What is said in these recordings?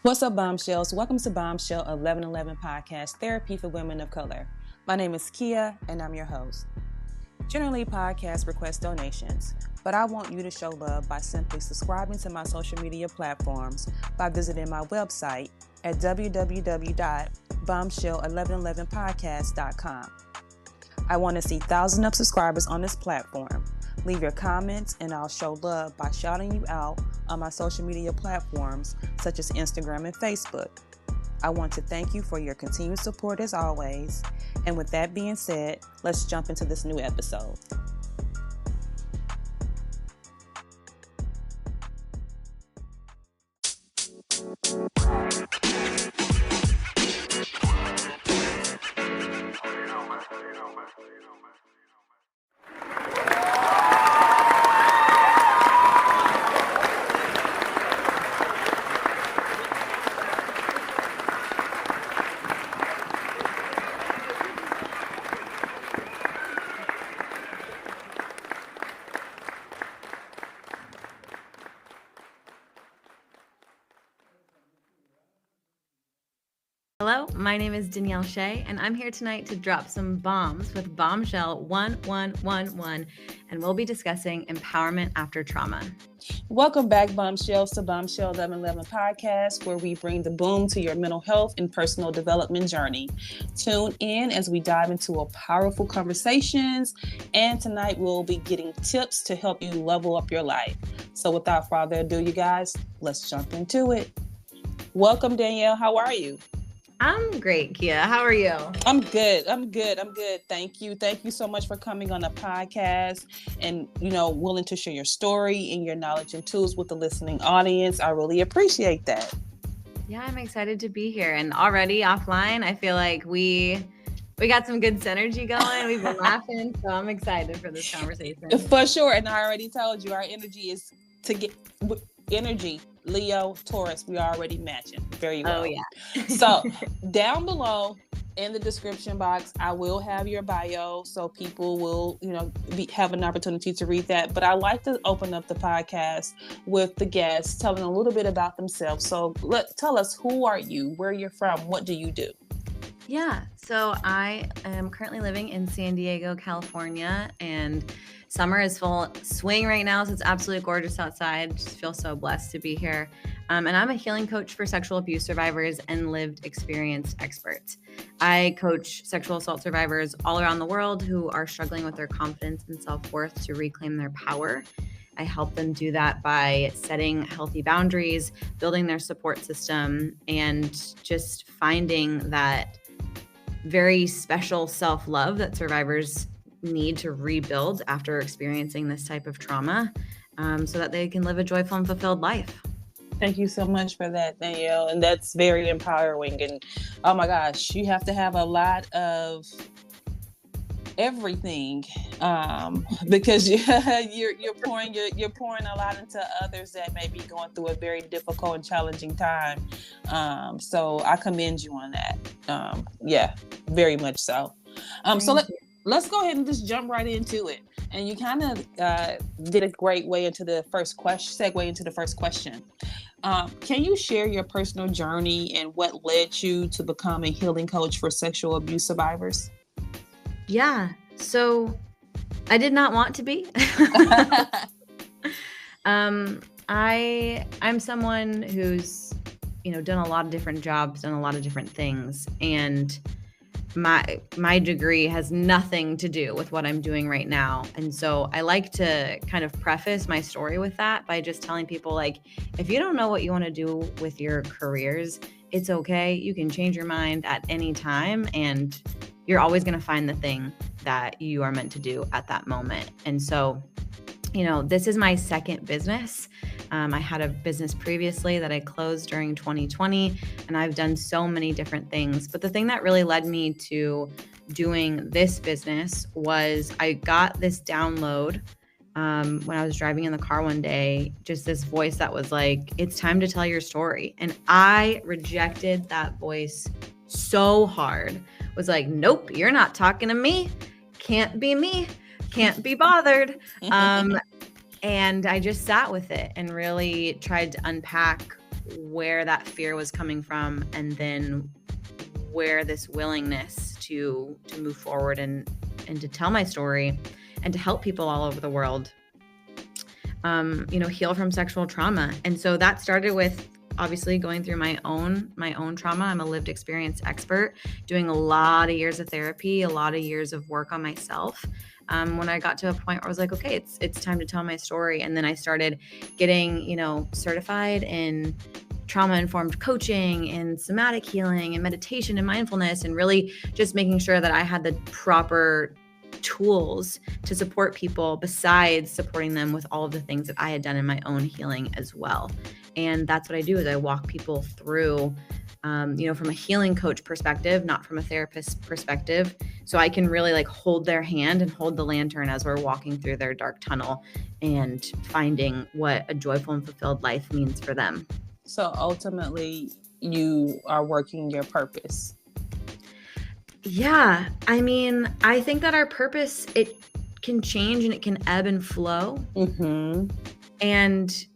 What's up, Bombshells? Welcome to Bombshell 1111 Podcast, Therapy for Women of Color. My name is Kia, and I'm your host. Generally, podcasts request donations, but I want you to show love by simply subscribing to my social media platforms by visiting my website at www.bombshell1111podcast.com. I want to see thousands of subscribers on this platform. Leave your comments and I'll show love by shouting you out on my social media platforms such as Instagram and Facebook. I want to thank you for your continued support as always. And with that being said, let's jump into this new episode. Hello, my name is Danielle Shea, and I'm here tonight to drop some bombs with Bombshell 1111, and we'll be discussing empowerment after trauma. Welcome back, Bombshells, to Bombshell 1111 Podcast, where we bring the boom to your mental health and personal development journey. Tune in as we dive into a powerful conversations, and tonight we'll be getting tips to help you level up your life. So without further ado, you guys, let's jump into it. Welcome, Danielle. How are you? I'm great, Kia. How are you? I'm good. Thank you. Thank you so much for coming on the podcast and, willing to share your story and your knowledge and tools with the listening audience. I really appreciate that. Yeah, I'm excited to be here. And already offline, I feel like we got some good synergy going. We've been laughing, so I'm excited for this conversation. For sure. And I already told you our energy is to get energy. Leo, Taurus, we are already matching very well. Oh, yeah. So down below in the description box, I will have your bio so people will, have an opportunity to read that. But I like to open up the podcast with the guests, telling a little bit about themselves. So tell us, who are you? Where you're from? What do you do? Yeah, so I am currently living in San Diego, California, and summer is full swing right now, so it's absolutely gorgeous outside. Just feel so blessed to be here. And I'm a healing coach for sexual abuse survivors and lived experience experts. I coach sexual assault survivors all around the world who are struggling with their confidence and self-worth to reclaim their power. I help them do that by setting healthy boundaries, building their support system, and just finding that very special self-love that survivors need to rebuild after experiencing this type of trauma, so that they can live a joyful and fulfilled life. Thank you so much for that, Danielle. And that's very empowering. And oh my gosh, you have to have a lot of everything, because you're pouring a lot into others that may be going through a very difficult and challenging time. So I commend you on that. Yeah, very much so. So let's go ahead and just jump right into it. And you kind of did a great way into the first question. Segue into the first question. Can you share your personal journey and what led you to become a healing coach for sexual abuse survivors? Yeah, so I did not want to be. I'm someone who's, done a lot of different jobs, done a lot of different things, and my degree has nothing to do with what I'm doing right now. And so I like to kind of preface my story with that by just telling people, like, if you don't know what you want to do with your careers, it's okay. You can change your mind at any time, and you're always going to find the thing that you are meant to do at that moment. And so, this is my second business. I had a business previously that I closed during 2020, and I've done so many different things. But the thing that really led me to doing this business was I got this download when I was driving in the car one day, just this voice that was like, it's time to tell your story. And I rejected that voice so hard. Was like, nope, you're not talking to me. Can't be me. Can't be bothered. And I just sat with it and really tried to unpack where that fear was coming from, and then where this willingness to move forward and to tell my story and to help people all over the world, heal from sexual trauma. And so that started with obviously going through my own trauma. I'm a lived experience expert, doing a lot of years of therapy, a lot of years of work on myself. When I got to a point where I was like, okay, it's time to tell my story. And then I started getting, certified in trauma-informed coaching and somatic healing and meditation and mindfulness, and really just making sure that I had the proper tools to support people besides supporting them with all of the things that I had done in my own healing as well. And that's what I do, is I walk people through, from a healing coach perspective, not from a therapist perspective. So I can really hold their hand and hold the lantern as we're walking through their dark tunnel and finding what a joyful and fulfilled life means for them. So ultimately, you are working your purpose. Yeah. I mean, I think that our purpose, it can change and it can ebb and flow. Mm-hmm. And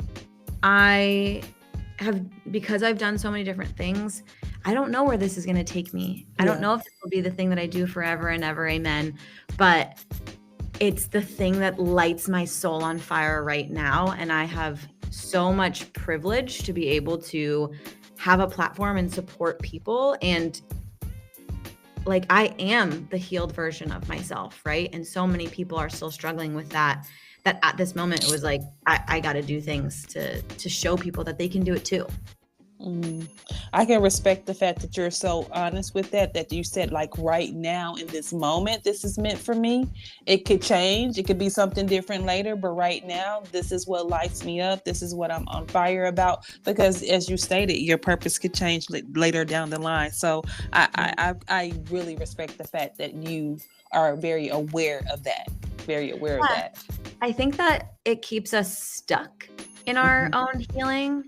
because I've done so many different things, I don't know where this is going to take me. I don't know if this will be the thing that I do forever and ever, amen. But it's the thing that lights my soul on fire right now. And I have so much privilege to be able to have a platform and support people. And I am the healed version of myself, right? And so many people are still struggling with that at this moment, it was I got to do things to show people that they can do it too. I can respect the fact that you're so honest with that you said right now in this moment, this is meant for me. It could change. It could be something different later, but right now, this is what lights me up. This is what I'm on fire about, because as you stated, your purpose could change later down the line. So I really respect the fact that you are very aware of that. Very aware of that. I think that it keeps us stuck in our own healing.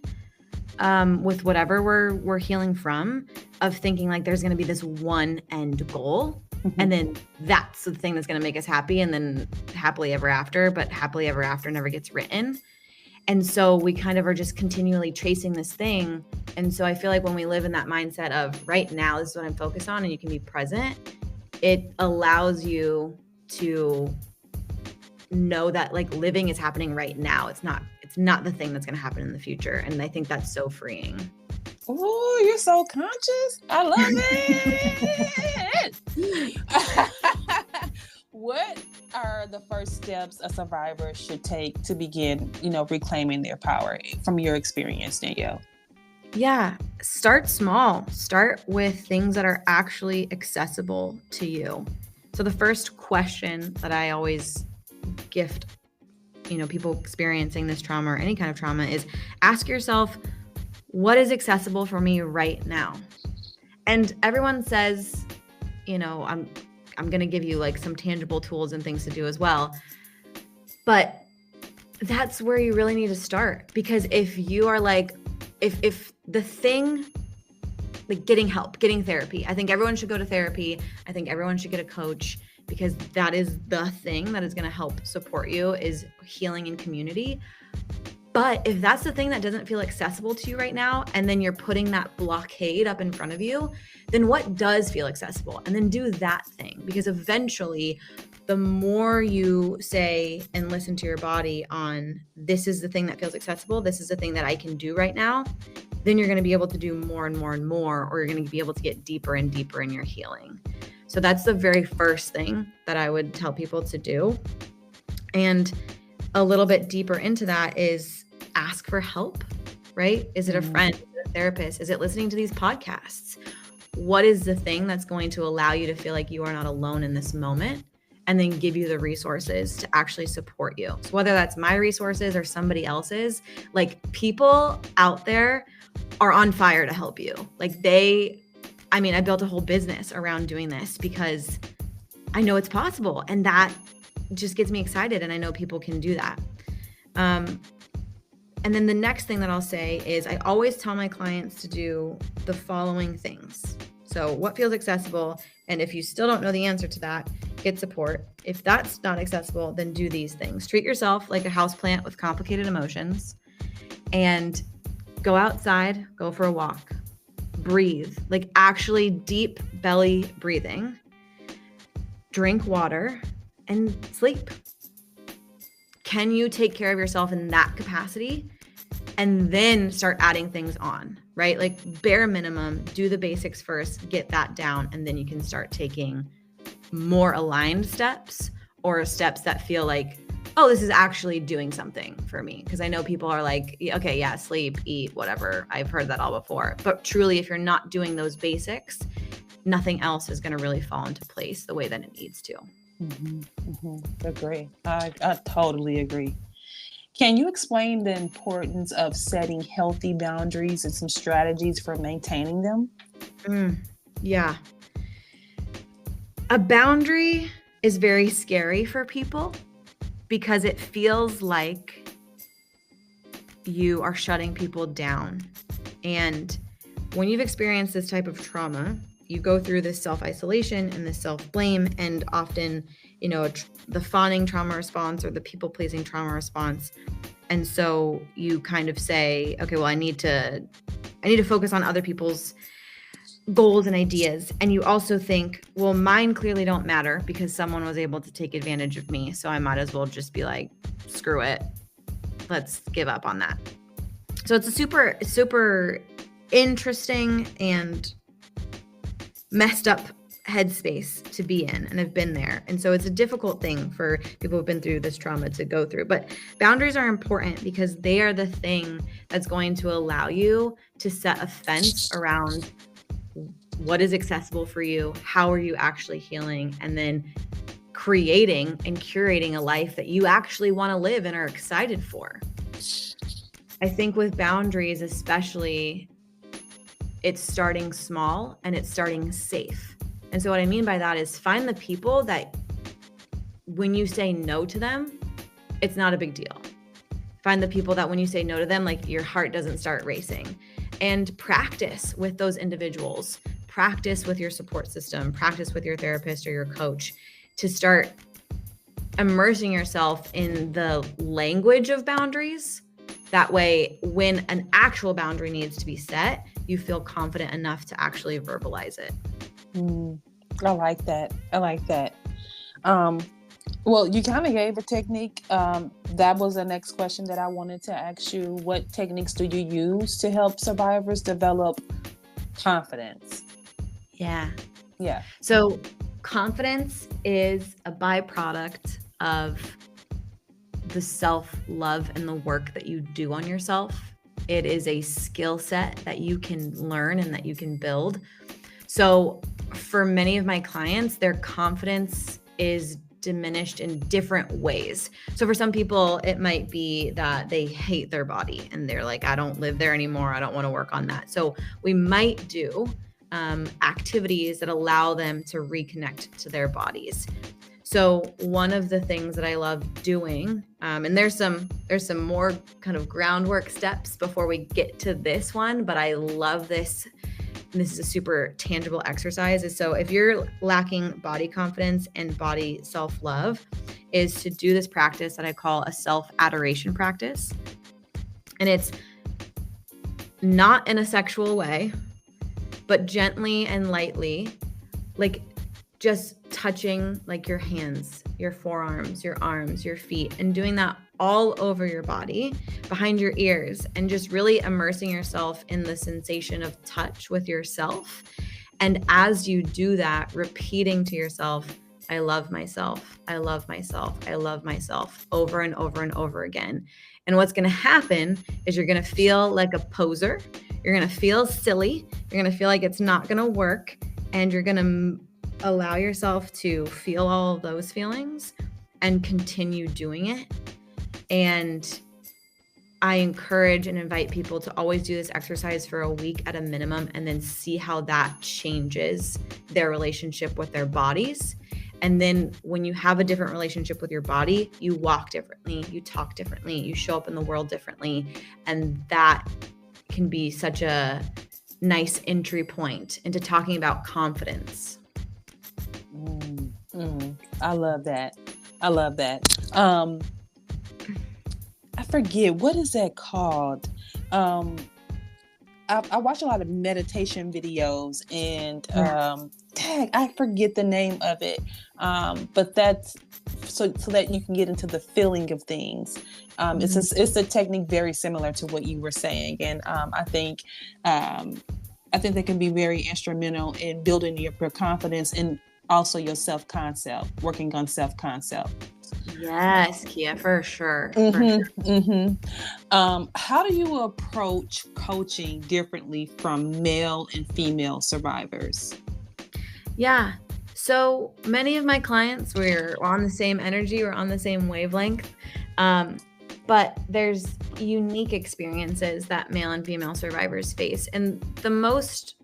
With whatever we're healing from, of thinking there's going to be this one end goal, and then that's the thing that's going to make us happy, and then happily ever after, but happily ever after never gets written. And so we kind of are just continually chasing this thing. And so I feel when we live in that mindset of right now, this is what I'm focused on, and you can be present, it allows you to know that living is happening right now. It's not the thing that's going to happen in the future. And I think that's so freeing. Oh, you're so conscious. I love it. What are the first steps a survivor should take to begin, reclaiming their power from your experience, Danielle? Yeah. Start small. Start with things that are actually accessible to you. So the first question that I always gift people experiencing this trauma or any kind of trauma is ask yourself, what is accessible for me right now? And everyone says, I'm going to give you some tangible tools and things to do as well. But that's where you really need to start, because if you are if the thing, getting help, getting therapy, I think everyone should go to therapy. I think everyone should get a coach, because that is the thing that is going to help support you, is healing in community. But if that's the thing that doesn't feel accessible to you right now, and then you're putting that blockade up in front of you, then what does feel accessible? And then do that thing, because eventually the more you say and listen to your body on, this is the thing that feels accessible, this is the thing that I can do right now, then you're going to be able to do more and more and more, or you're going to be able to get deeper and deeper in your healing. So that's the very first thing that I would tell people to do. And a little bit deeper into that is ask for help, right? Is it a friend? Is it a therapist? Is it listening to these podcasts? What is the thing that's going to allow you to feel like you are not alone in this moment, and then give you the resources to actually support you? So whether that's my resources or somebody else's, people out there are on fire to help you. I built a whole business around doing this because I know it's possible, and that just gets me excited, and I know people can do that. And then the next thing that I'll say is I always tell my clients to do the following things. So what feels accessible? And if you still don't know the answer to that, get support. If that's not accessible, then do these things. Treat yourself like a houseplant with complicated emotions, and Go outside, go for a walk, breathe, like actually deep belly breathing, drink water, and sleep. Can you take care of yourself in that capacity? And then start adding things on, right? Like bare minimum, do the basics first, get that down, and then you can start taking more aligned steps or steps that feel like, oh, this is actually doing something for me. Because I know people are like, okay, yeah, sleep, eat, whatever. I've heard that all before. But truly, if you're not doing those basics, nothing else is going to really fall into place the way that it needs to. Agree. I totally agree. Can you explain the importance of setting healthy boundaries and some strategies for maintaining them? Yeah. A boundary is very scary for people because it feels like you are shutting people down. And when you've experienced this type of trauma, you go through this self-isolation and this self-blame, and often, the fawning trauma response or the people-pleasing trauma response. And so you kind of say, okay, well, I need to focus on other people's goals and ideas. And you also think, well, mine clearly don't matter because someone was able to take advantage of me. So I might as well just be like, screw it. Let's give up on that. So it's a super, super interesting and messed up headspace to be in, and I've been there. And so it's a difficult thing for people who've been through this trauma to go through. But boundaries are important because they are the thing that's going to allow you to set a fence around what is accessible for you, how are you actually healing, and then creating and curating a life that you actually want to live and are excited for. I think with boundaries, especially, it's starting small and it's starting safe. And so what I mean by that is find the people that when you say no to them, it's not a big deal. Find the people that when you say no to them, like your heart doesn't start racing. And practice with those individuals. Practice with your support system. Practice with your therapist or your coach to start immersing yourself in the language of boundaries. That way, when an actual boundary needs to be set, you feel confident enough to actually verbalize it. I like that. Well, you kind of gave a technique. That was the next question that I wanted to ask you. What techniques do you use to help survivors develop confidence? Yeah. Yeah. So confidence is a byproduct of the self-love and the work that you do on yourself. It is a skill set that you can learn and that you can build. So for many of my clients, their confidence is diminished in different ways. So for some people, it might be that they hate their body and they're like, I don't live there anymore. I don't want to work on that. So we might do activities that allow them to reconnect to their bodies. So one of the things that I love doing, and there's some more kind of groundwork steps before we get to this one, but I love this. And this is a super tangible exercise. Is so if you're lacking body confidence and body self-love, is to do this practice that I call a self-adoration practice. And it's not in a sexual way, but gently and lightly, like just touching like your hands, your forearms, your arms, your feet, and doing that all over your body, behind your ears, and just really immersing yourself in the sensation of touch with yourself. And as you do that, repeating to yourself, I love myself, I love myself, I love myself, over and over and over again. And what's going to happen is you're going to feel like a poser. You're going to feel silly. You're going to feel like it's not going to work. And you're going to allow yourself to feel all of those feelings and continue doing it. And I encourage and invite people to always do this exercise for a week at a minimum and then see how that changes their relationship with their bodies. And then when you have a different relationship with your body, you walk differently, you talk differently, you show up in the world differently. And that can be such a nice entry point into talking about confidence. I love that. I forget, what is that called? I watch a lot of meditation videos, and dang, I forget the name of it. But that's so that you can get into the feeling of things. It's a technique very similar to what you were saying, and I think they can be very instrumental in building your confidence and also your self-concept, working on self-concept. Yes, Kia, for sure. For sure. How do you approach coaching differently from male and female survivors? Yeah. So many of my clients, we're on the same energy, we're on the same wavelength. But there's unique experiences that male and female survivors face. And the most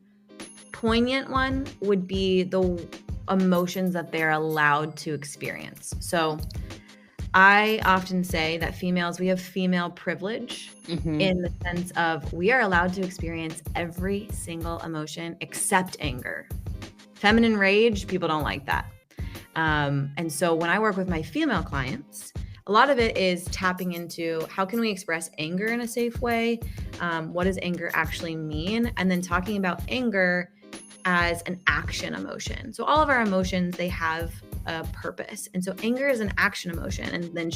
poignant one would be the emotions that they're allowed to experience. So I often say that females, we have female privilege in the sense of we are allowed to experience every single emotion except anger. Feminine rage, people don't like that. And so when I work with my female clients, a lot of it is tapping into how can we express anger in a safe way? What does anger actually mean? And then talking about anger as an action emotion. So all of our emotions, they have a purpose. And so anger is an action emotion. And then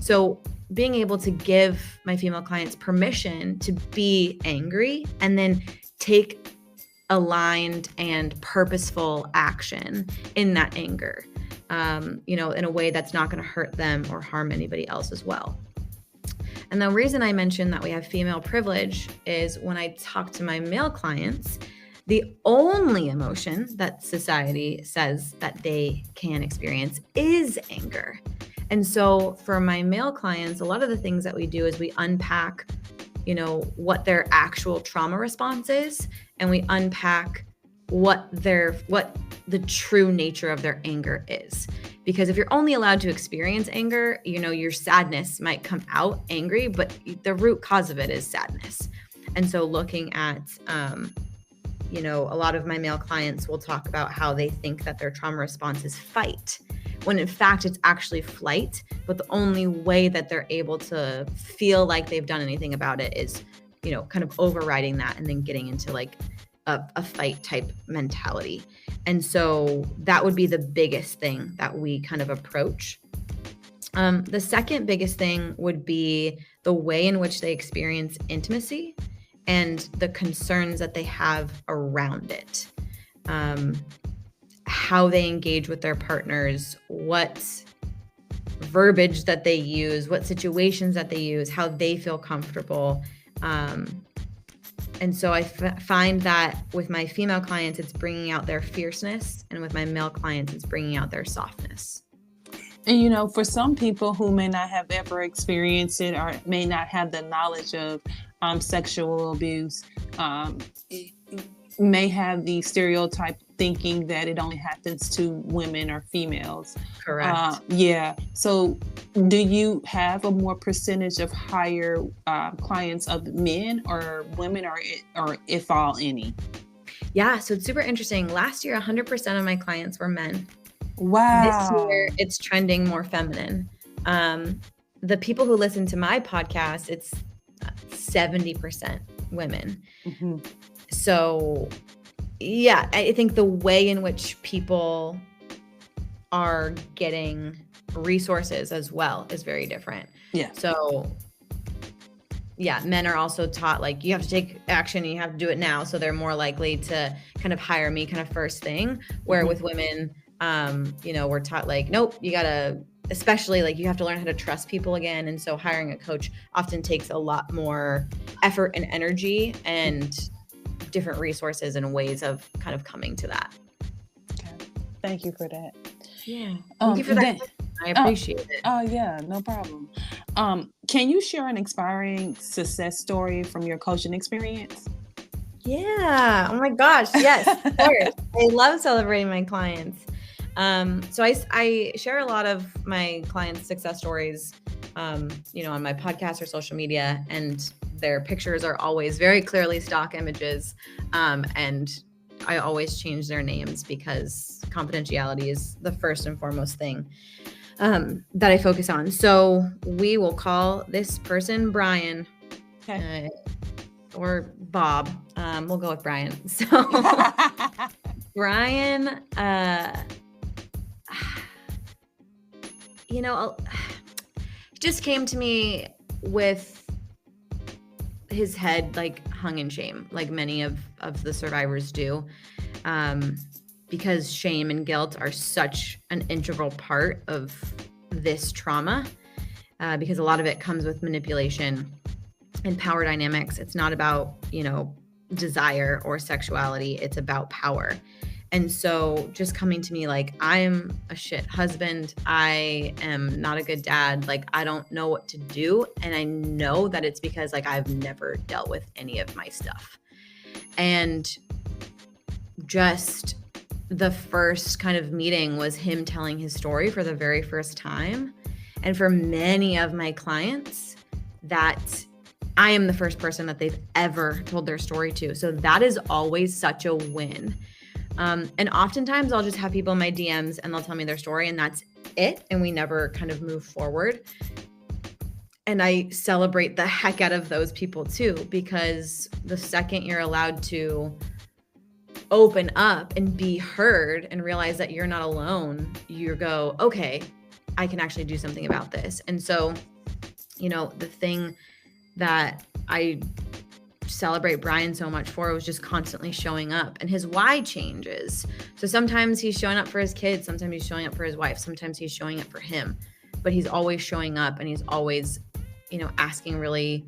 so being able to give my female clients permission to be angry and then take aligned and purposeful action in that anger, in a way that's not going to hurt them or harm anybody else as well. And the reason I mentioned that we have female privilege is when I talk to my male clients, the only emotion that society says that they can experience is anger. And so for my male clients, a lot of the things that we do is we unpack, what their actual trauma response is, and we unpack what the true nature of their anger is. Because if you're only allowed to experience anger, your sadness might come out angry, but the root cause of it is sadness. And so looking at, a lot of my male clients will talk about how they think that their trauma response is fight, when in fact it's actually flight. But the only way that they're able to feel like they've done anything about it is, kind of overriding that and then getting into like a fight type mentality. And so that would be the biggest thing that we kind of approach. The second biggest thing would be the way in which they experience intimacy and the concerns that they have around it. How they engage with their partners, what verbiage that they use, what situations that they use, how they feel comfortable. And so I find that with my female clients, it's bringing out their fierceness, and with my male clients, it's bringing out their softness. And, for some people who may not have ever experienced it or may not have the knowledge of sexual abuse, may have the stereotype thinking that it only happens to women or females. Correct. Yeah. So do you have a more percentage of higher clients of men or women, or if all, any? Yeah. So it's super interesting. Last year, 100% of my clients were men. Wow. This year, it's trending more feminine. The people who listen to my podcast, it's 70% women. So yeah, I think the way in which people are getting resources as well is very different. Yeah. So yeah, men are also taught like you have to take action and you have to do it now. So they're more likely to kind of hire me kind of first thing, where with women, we're taught like, nope, you gotta, especially like you have to learn how to trust people again. And so hiring a coach often takes a lot more effort and energy and different resources and ways of kind of coming to that. Okay. Thank you for that. Yeah. Thank you for that. I appreciate it. Oh yeah, no problem. Can you share an inspiring success story from your coaching experience? Yeah. Oh my gosh. Yes, of course. I love celebrating my clients. So I share a lot of my clients' success stories, on my podcast or social media, and their pictures are always very clearly stock images. And I always change their names because confidentiality is the first and foremost thing that I focus on. So we will call this person Brian. Okay. or Bob. We'll go with Brian. So Brian, just came to me with his head like hung in shame, like many of the survivors do, because shame and guilt are such an integral part of this trauma, because a lot of it comes with manipulation and power dynamics. It's not about, desire or sexuality. It's about power. And so just coming to me like, I am a shit husband. I am not a good dad. Like, I don't know what to do. And I know that it's because like I've never dealt with any of my stuff. And just the first kind of meeting was him telling his story for the very first time. And for many of my clients, that I am the first person that they've ever told their story to. So that is always such a win. And oftentimes I'll just have people in my DMs and they'll tell me their story and that's it. And we never kind of move forward. And I celebrate the heck out of those people too, because the second you're allowed to open up and be heard and realize that you're not alone, you go, okay, I can actually do something about this. And so, the thing that I celebrate Brian so much for was just constantly showing up, and his why changes. So sometimes he's showing up for his kids, sometimes he's showing up for his wife, sometimes he's showing up for him, but he's always showing up and he's always, asking really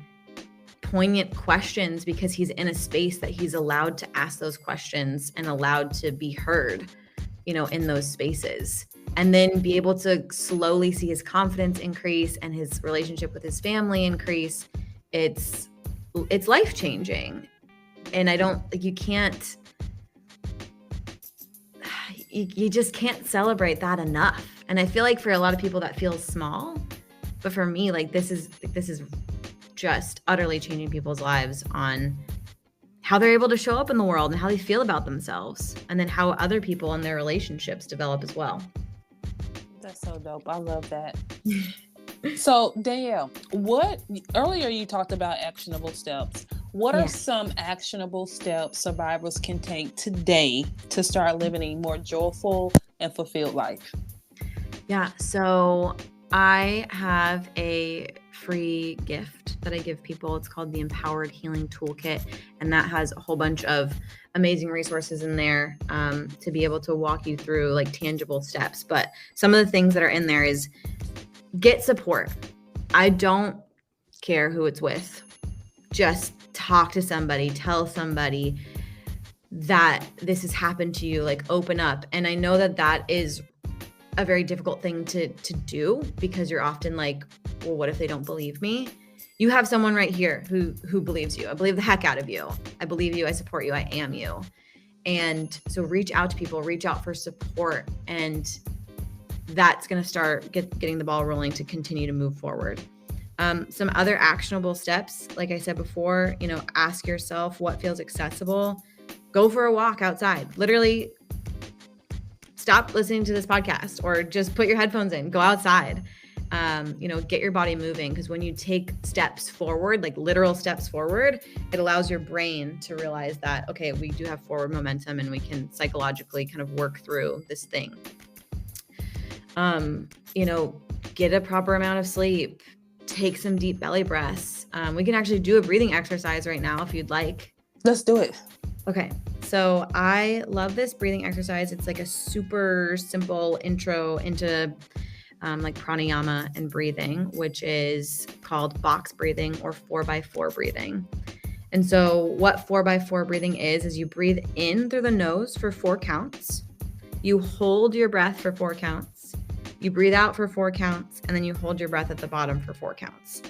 poignant questions because he's in a space that he's allowed to ask those questions and allowed to be heard, in those spaces. And then be able to slowly see his confidence increase and his relationship with his family increase. It's life-changing. And you just can't celebrate that enough. And I feel like for a lot of people that feels small, but for me, like this is just utterly changing people's lives on how they're able to show up in the world and how they feel about themselves, and then how other people and their relationships develop as well. That's so dope. I love that. So Danielle, earlier you talked about actionable steps. What are some actionable steps survivors can take today to start living a more joyful and fulfilled life? Yeah. So I have a free gift that I give people. It's called the Empowered Healing Toolkit. And that has a whole bunch of amazing resources in there to be able to walk you through like tangible steps. But some of the things that are in there is get support. I don't care who it's with. Just talk to somebody, tell somebody that this has happened to you, like open up. And I know that is a very difficult thing to do, because you're often like, well, what if they don't believe me? You have someone right here who believes you. I believe the heck out of you. I believe you. I support you. I am you. And so reach out to people, reach out for support. And that's going to start getting the ball rolling to continue to move forward. Some other actionable steps, like I said before, ask yourself what feels accessible. Go for a walk outside. Literally stop listening to this podcast or just put your headphones in, go outside, get your body moving. Because when you take steps forward, like literal steps forward, it allows your brain to realize that, okay, we do have forward momentum and we can psychologically kind of work through this thing. Get a proper amount of sleep, take some deep belly breaths. We can actually do a breathing exercise right now if you'd like. Let's do it. Okay. So I love this breathing exercise. It's like a super simple intro into like pranayama and breathing, which is called box breathing or 4x4 breathing. And so what 4x4 breathing is you breathe in through the nose for 4 counts. You hold your breath for 4 counts. You breathe out for 4 counts, and then you hold your breath at the bottom for 4 counts.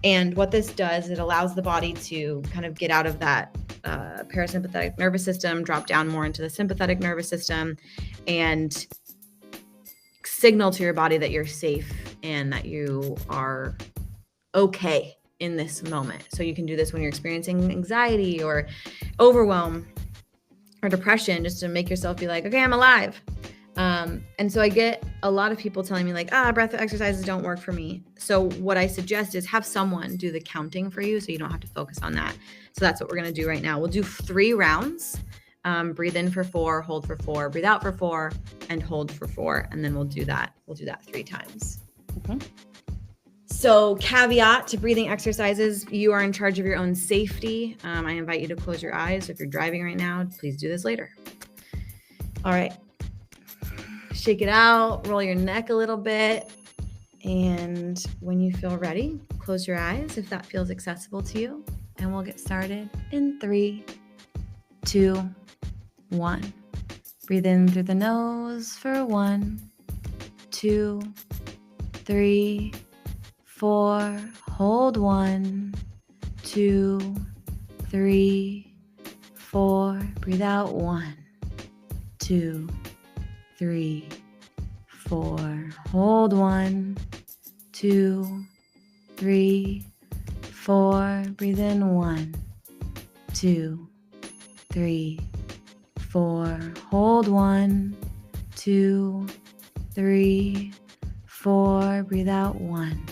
And what this does, it allows the body to kind of get out of that parasympathetic nervous system, drop down more into the sympathetic nervous system, and signal to your body that you're safe and that you are okay in this moment. So you can do this when you're experiencing anxiety or overwhelm or depression, just to make yourself be like, okay, I'm alive. And so I get a lot of people telling me like, breath exercises don't work for me. So what I suggest is have someone do the counting for you so you don't have to focus on that. So that's what we're going to do right now. We'll do 3 rounds. Breathe in for 4, hold for 4, breathe out for 4, and hold for 4. And then we'll do that 3 times. Mm-hmm. So caveat to breathing exercises, you are in charge of your own safety. I invite you to close your eyes. If you're driving right now, please do this later. All right. Shake it out, roll your neck a little bit. And when you feel ready, close your eyes if that feels accessible to you. And we'll get started in 3, 2, 1. Breathe in through the nose for 1, 2, 3, 4. Hold 1, 2, 3, 4. Breathe out 1, 2, 3, 4. Hold 1, 2, 3, 4. Breathe in 1, 2, 3, 4. Hold 1, 2, 3, 4. Breathe out 1,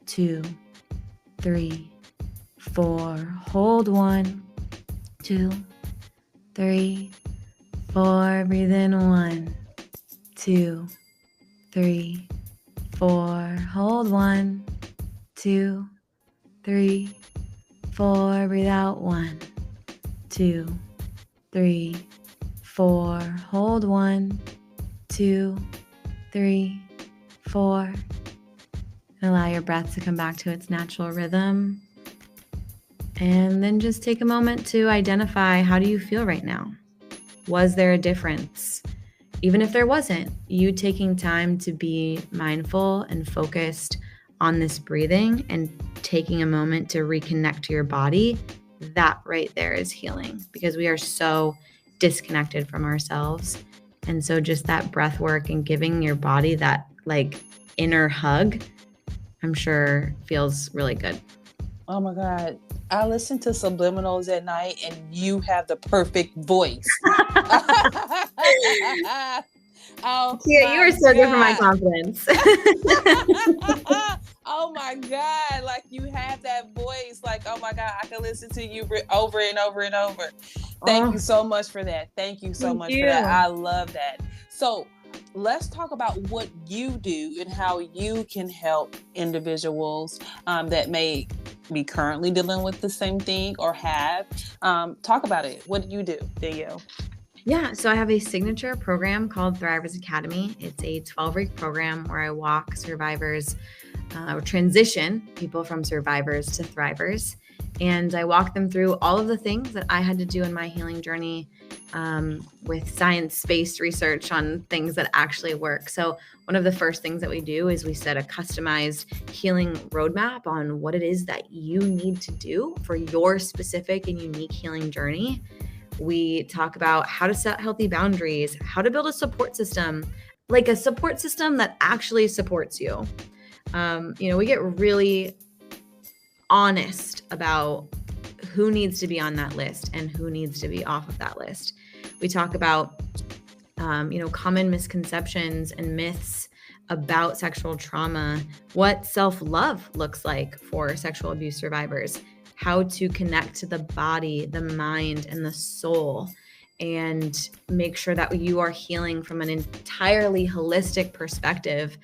2, 3, 4. Hold 1, 2, 3, 4. Breathe in 1, 2, 3, 4. Hold 1, 2, 3, 4. Breathe out 1, 2, 3, 4. Hold 1, 2, 3, 4. And allow your breath to come back to its natural rhythm. And then just take a moment to identify, how do you feel right now? Was there a difference? Even if there wasn't, you taking time to be mindful and focused on this breathing and taking a moment to reconnect to your body, that right there is healing, because we are so disconnected from ourselves. And so just that breath work and giving your body that like inner hug, I'm sure feels really good. Oh my God. I listen to subliminals at night and you have the perfect voice. Oh, yeah, you were so good for my confidence. Oh my God. Like you have that voice. Like, oh my God, I can listen to you over and over and over. Thank you so much for that. Thank you so much for that. I love that. So let's talk about what you do and how you can help individuals that may be currently dealing with the same thing or have. Talk about it. What do you do, Danielle? Yeah, so I have a signature program called Thrivers Academy. It's a 12-week program where I walk survivors or transition people from survivors to thrivers. And I walk them through all of the things that I had to do in my healing journey with science-based research on things that actually work. So one of the first things that we do is we set a customized healing roadmap on what it is that you need to do for your specific and unique healing journey. We talk about how to set healthy boundaries, how to build a support system, like a support system that actually supports you. We get really honest about who needs to be on that list and who needs to be off of that list. We talk about, common misconceptions and myths about sexual trauma, what self-love looks like for sexual abuse survivors, how to connect to the body, the mind, and the soul, and make sure that you are healing from an entirely holistic perspective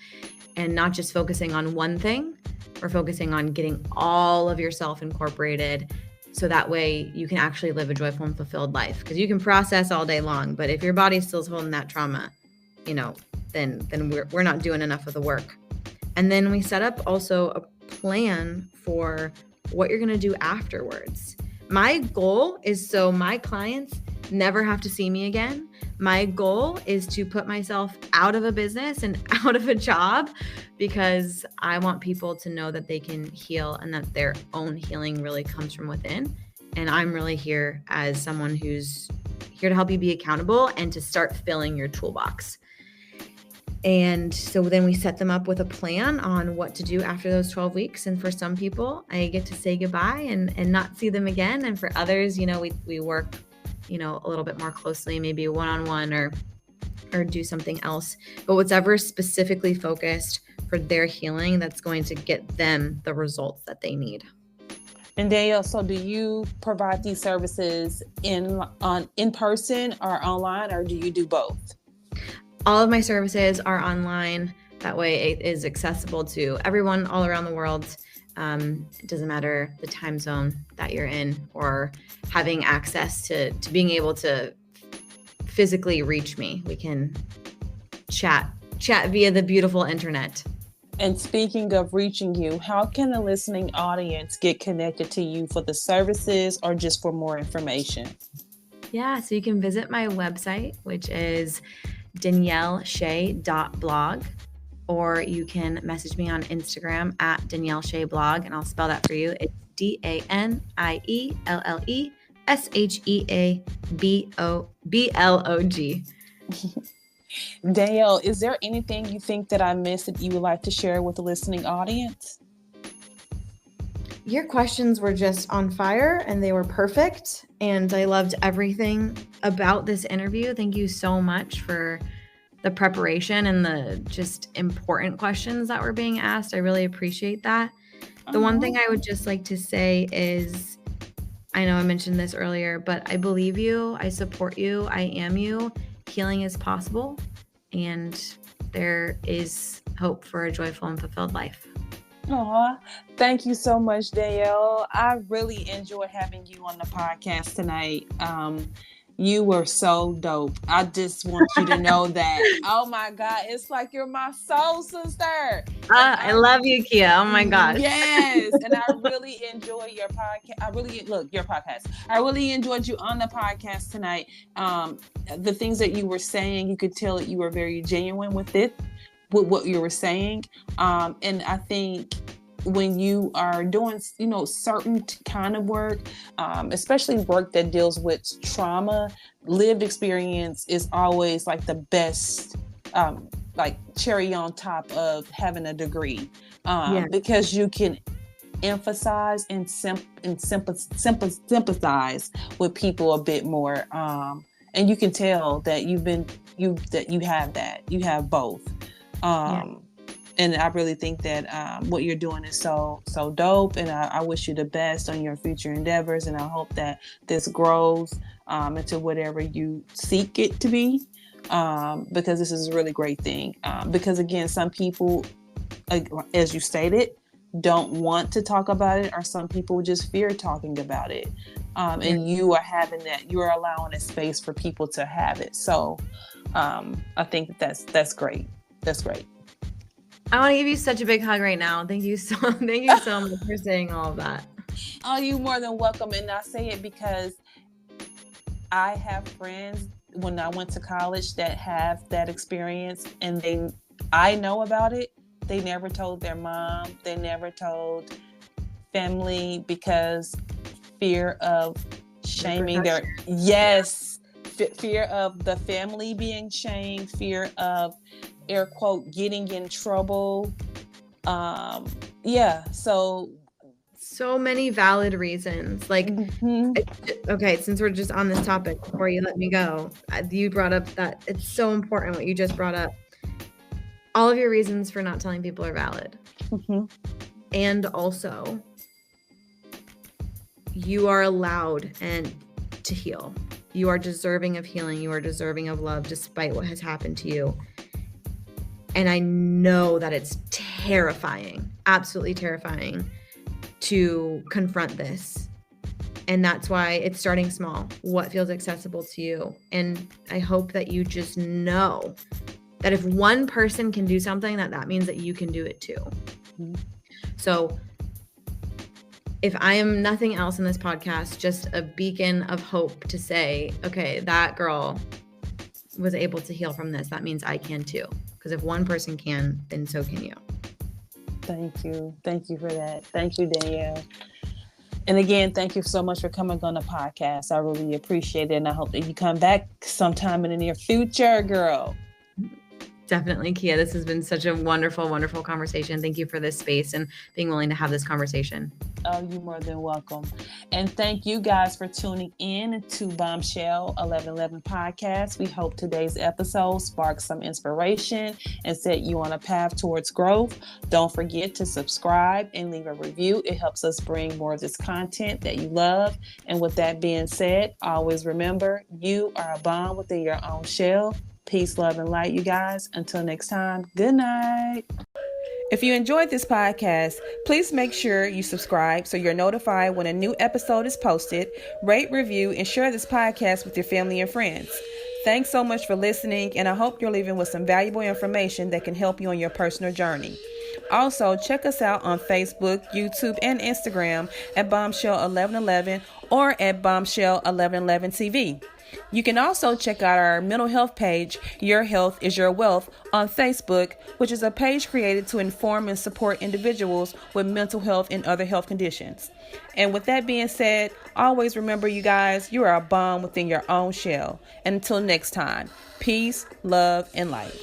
and not just focusing on one thing. We're focusing on getting all of yourself incorporated so that way you can actually live a joyful and fulfilled life. Because you can process all day long, but if your body still's holding that trauma, then we're not doing enough of the work. And then we set up also a plan for what you're going to do afterwards. My goal is so my clients never have to see me again. My goal is to put myself out of a business and out of a job, because I want people to know that they can heal and that their own healing really comes from within. And I'm really here as someone who's here to help you be accountable and to start filling your toolbox. And so then we set them up with a plan on what to do after those 12 weeks. And for some people, I get to say goodbye and not see them again. And for others, we work, a little bit more closely, maybe one-on-one or or do something else, but whatever specifically focused for their healing that's going to get them the results that they need. And Danielle, so do you provide these services in person or online, or do you do both? All of my services are online. That way it is accessible to everyone all around the world. It doesn't matter the time zone that you're in or having access to being able to physically reach me. We can chat via the beautiful internet. And speaking of reaching you, how can the listening audience get connected to you for the services or just for more information? Yeah, so you can visit my website, which is danielleshea.blog, or you can message me on Instagram at Danielle Shea blog, and I'll spell that for you. It's DANIELLESHEABLOG. Danielle, is there anything you think that I missed that you would like to share with the listening audience? Your questions were just on fire and they were perfect. And I loved everything about this interview. Thank you so much for the preparation and the just important questions that were being asked. I really appreciate that. The one thing I would just like to say is, I know I mentioned this earlier, but I believe you. I support you. I am you. Healing is possible, and there is hope for a joyful and fulfilled life. Aw, thank you so much, Danielle. I really enjoyed having you on the podcast tonight. You were so dope. I just want you to know that. Oh my God, it's like you're my soul sister. I love you, Kia. Oh my God. Yes, and I really enjoy your podcast. Your podcast. I really enjoyed you on the podcast tonight. The things that you were saying, you could tell that you were very genuine with what you were saying. And I think when you are doing, certain kind of work, especially work that deals with trauma, lived experience is always like the best, like cherry on top of having a degree, because you can emphasize and sympathize with people a bit more, and you can tell that you have both. And I really think that what you're doing is so dope, and I wish you the best on your future endeavors, and I hope that this grows into whatever you seek it to be, because this is a really great thing. Because again, some people, as you stated, don't want to talk about it, or some people just fear talking about it. And you are having that, you are allowing a space for people to have it. So I think that's great. That's great. I want to give you such a big hug right now. Thank you so much for saying all of that. Oh, you're more than welcome. And I say it because I have friends when I went to college that have that experience, and I know about it. They never told their mom. They never told family because fear of shaming fear of the family being shamed, fear of, air quote, getting in trouble. So many valid reasons. Like, okay, since we're just on this topic, before you let me go, you brought up that it's so important what you just brought up. All of your reasons for not telling people are valid. And also, you are allowed to heal. You are deserving of healing. You are deserving of love despite what has happened to you. And I know that it's terrifying, absolutely terrifying, to confront this. And that's why it's starting small. What feels accessible to you? And I hope that you just know that if one person can do something, that means that you can do it too. So if I am nothing else in this podcast, just a beacon of hope to say, okay, that girl was able to heal from this. That means I can too. Because if one person can, then so can you. Thank you. Thank you for that. Thank you, Danielle. And again, thank you so much for coming on the podcast. I really appreciate it. And I hope that you come back sometime in the near future, girl. Definitely, Kia. This has been such a wonderful, wonderful conversation. Thank you for this space and being willing to have this conversation. Oh, you're more than welcome. And thank you guys for tuning in to Bombshell 1111 podcast. We hope today's episode sparks some inspiration and set you on a path towards growth. Don't forget to subscribe and leave a review. It helps us bring more of this content that you love. And with that being said, always remember, you are a bomb within your own shell. Peace, love, and light, you guys. Until next time, good night. If you enjoyed this podcast, please make sure you subscribe so you're notified when a new episode is posted. Rate, review, and share this podcast with your family and friends. Thanks so much for listening, and I hope you're leaving with some valuable information that can help you on your personal journey. Also, check us out on Facebook, YouTube, and Instagram at Bombshell 1111 or at Bombshell 1111 TV. You can also check out our mental health page, Your Health is Your Wealth, on Facebook, which is a page created to inform and support individuals with mental health and other health conditions. And with that being said, always remember, you guys, you are a bomb within your own shell. And until next time, peace, love, and light.